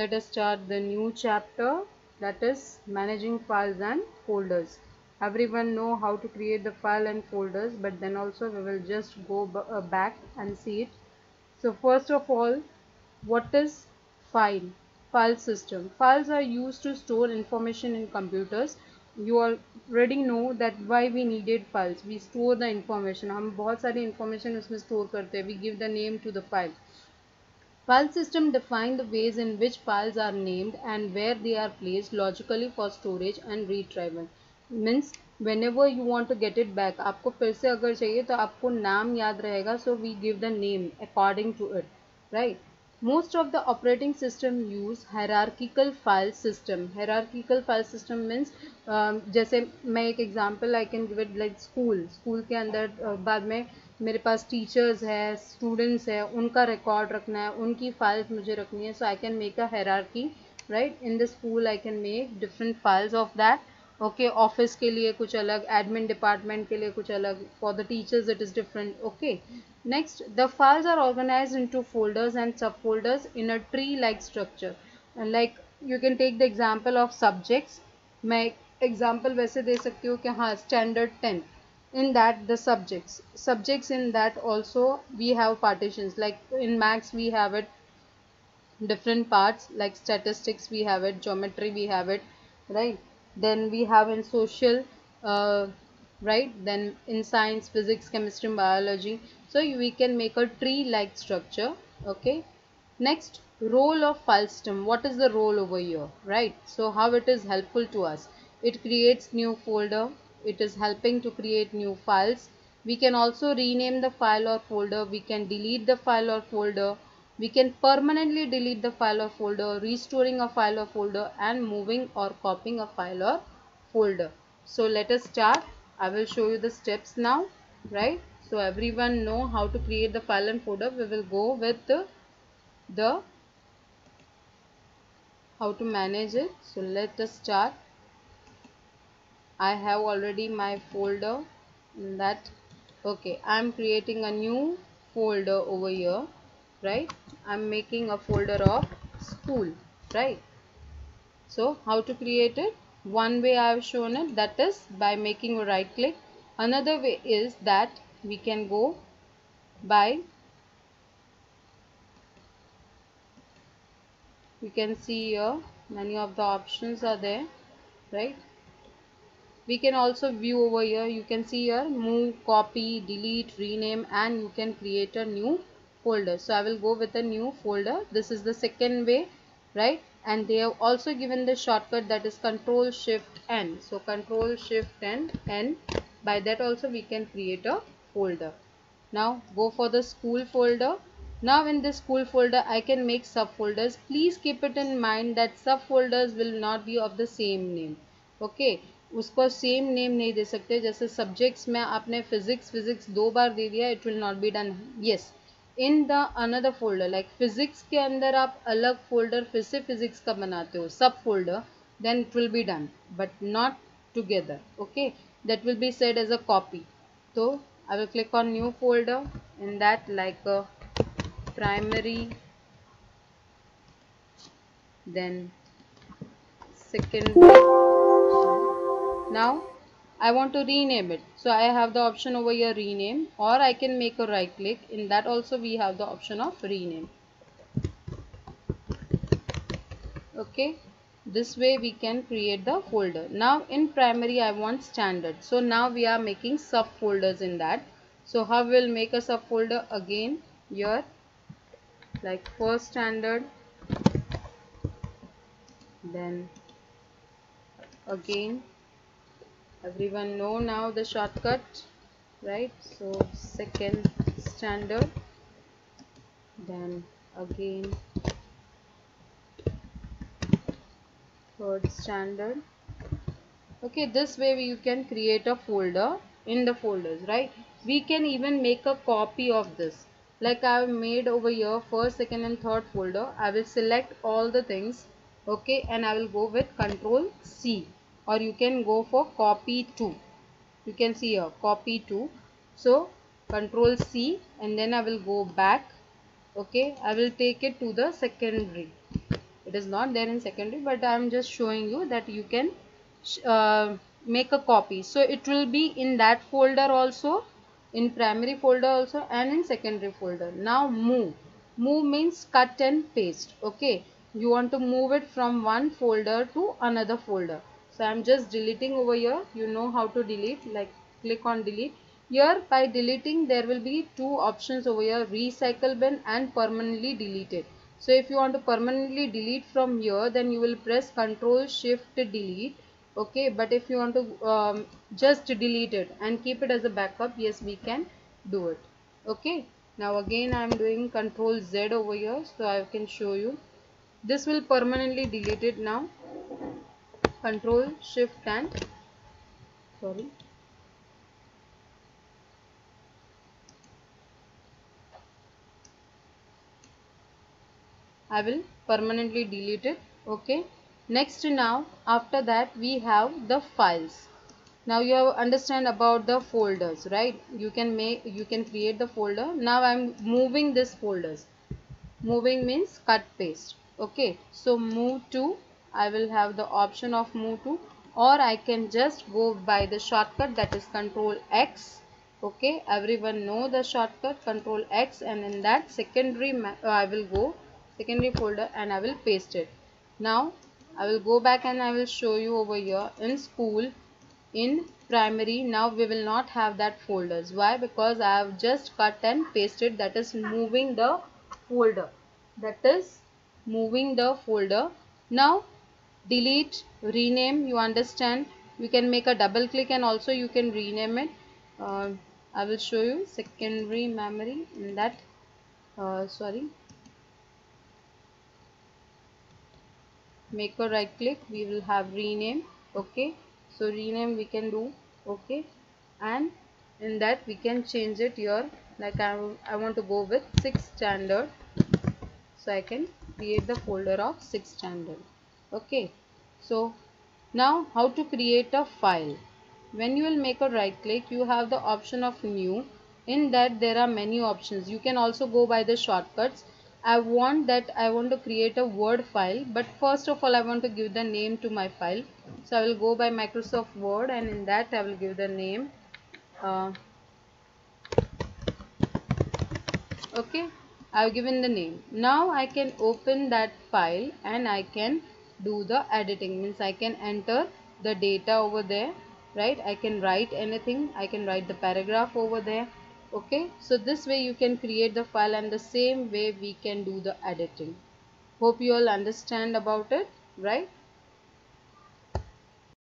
let us start the new chapter, that is managing files and folders. Everyone know how to create the file and folders, but then also we will just go back and see it. So first of all, what is file? File system. Files are used to store information in computers. You already know that why we needed files. We store the information. हम बहुत सारी information उसमें store करते हैं. We give the name to the file. File system define the ways in which files are named and where they are placed logically for storage and retrieval. Means whenever you want to get it back, आपको फिर से अगर चाहिए तो आपको नाम याद रहेगा, so we give the name according to it, right? Most of the operating system use hierarchical file system. Hierarchical file system means जैसे मैं एक example I can give it like school के अंदर बाद में मेरे पास टीचर्स है, स्टूडेंट्स है, उनका रिकॉर्ड रखना है, उनकी फाइल्स मुझे रखनी है. So I can make a hierarchy, right? In the school I can make different files of that. Okay, office के लिए कुछ अलग, एडमिन डिपार्टमेंट के लिए कुछ अलग, for the teachers it is different. Okay, next, the files are organised into folders and sub folders in a tree like structure. Like you can take the example of subjects. मैं example वैसे दे सकती हूँ कि हाँ, standard 10, in that the subjects in that also we have partitions. Like in maths we have it different parts, like statistics we have it, geometry we have it, right? Then we have in social, right? Then in science, physics, chemistry, biology. So we can make a tree like structure. Okay, next, role of file system. What is the role over here, right? So how it is helpful to us? It creates new folder. It is helping to create new files. We can also rename the file or folder. We can delete the file or folder. We can permanently delete the file or folder, restoring a file or folder, and moving or copying a file or folder. So let us start. I will show you the steps now, right? So everyone know how to create the file and folder. We will go with the how to manage it. So let us start. I have already my folder in that. Okay, I am creating a new folder over here, right? I am making a folder of school, right? So how to create it? One way I have shown it, that is by making a right click. Another way is that we can go by, you can see here many of the options are there, right? We can also view over here. You can see here move, copy, delete, rename, and you can create a new folder. So I will go with a new folder. This is the second way, right? And they have also given the shortcut, that is Control Shift N. So Control Shift N. By that also we can create a folder. Now go for the school folder. Now in this school folder I can make subfolders. Please keep it in mind that subfolders will not be of the same name. Okay, उसको same name नहीं दे सकते. जैसे subjects में आपने physics 2 बार दे दिया, it will not be done. Yes, in the another folder, like physics के अंदर आप अलग फोल्डर फिर से फिजिक्स का बनाते हो, sub folder, then it will be done, but not together. Okay, that will be said as a copy. तो I will click on new folder. In that like primary, then secondary. Now I want to rename it, so I have the option over here rename, or I can make a right click. In that also we have the option of rename. Okay, this way we can create the folder. Now in primary I want standard, so now we are making subfolders in that. So how we'll make a subfolder? Again here, like first standard, then again, everyone know now the shortcut, right? So second standard, then again third standard. Okay, this way you can create a folder in the folders, right? We can even make a copy of this, like I have made over here first, second and third folder. I will select all the things, okay, and I will go with Control C, or you can go for copy to. You can see here copy to. So Control C, and then I will go back. Okay, I will take it to the secondary. It is not there in secondary, but I am just showing you that you can make a copy. So it will be in that folder also, in primary folder also, and in secondary folder. Now move means cut and paste. Okay, you want to move it from one folder to another folder. So I'm just deleting over here. You know how to delete, like click on delete. Here by deleting there will be two options over here, recycle bin and permanently deleted. So if you want to permanently delete from here, then you will press Ctrl Shift Delete. Okay, but if you want to just delete it and keep it as a backup, yes, we can do it. Okay, now again I am doing Ctrl Z over here, so I can show you. This will permanently delete it now. Ctrl Shift and sorry. I will permanently delete it. Okay, next now after that we have the files. Now you have understand about the folders, right? You can create the folder. Now I am moving this folders. Moving means cut paste. Okay, so move to, I will have the option of move to, or I can just go by the shortcut, that is Control X. Okay, everyone know the shortcut Control X, and in that secondary I will go secondary folder and I will paste it. Now I will go back and I will show you over here in school. In primary, now we will not have that folders. Why? Because I have just cut and pasted, that is moving the folder, that is moving the folder. Now delete, rename, you understand, you can make a double click and also you can rename it. I will show you secondary memory in that make a right click, we will have rename. Okay, so rename we can do. Okay, and in that we can change it here, like I want to go with 6th standard, so I can create the folder of 6th standard. Okay, so now how to create a file. When you will make a right click, you have the option of new. In that there are many options. You can also go by the shortcuts. I want to create a Word file, but first of all I want to give the name to my file. So I will go by Microsoft Word, and in that I will give the name. Okay, I've given the name. Now I can open that file and I can do the editing, means I can enter the data over there, right? I can write anything, I can write the paragraph over there. Okay, so this way you can create the file, and the same way we can do the editing. Hope you all understand about it, right?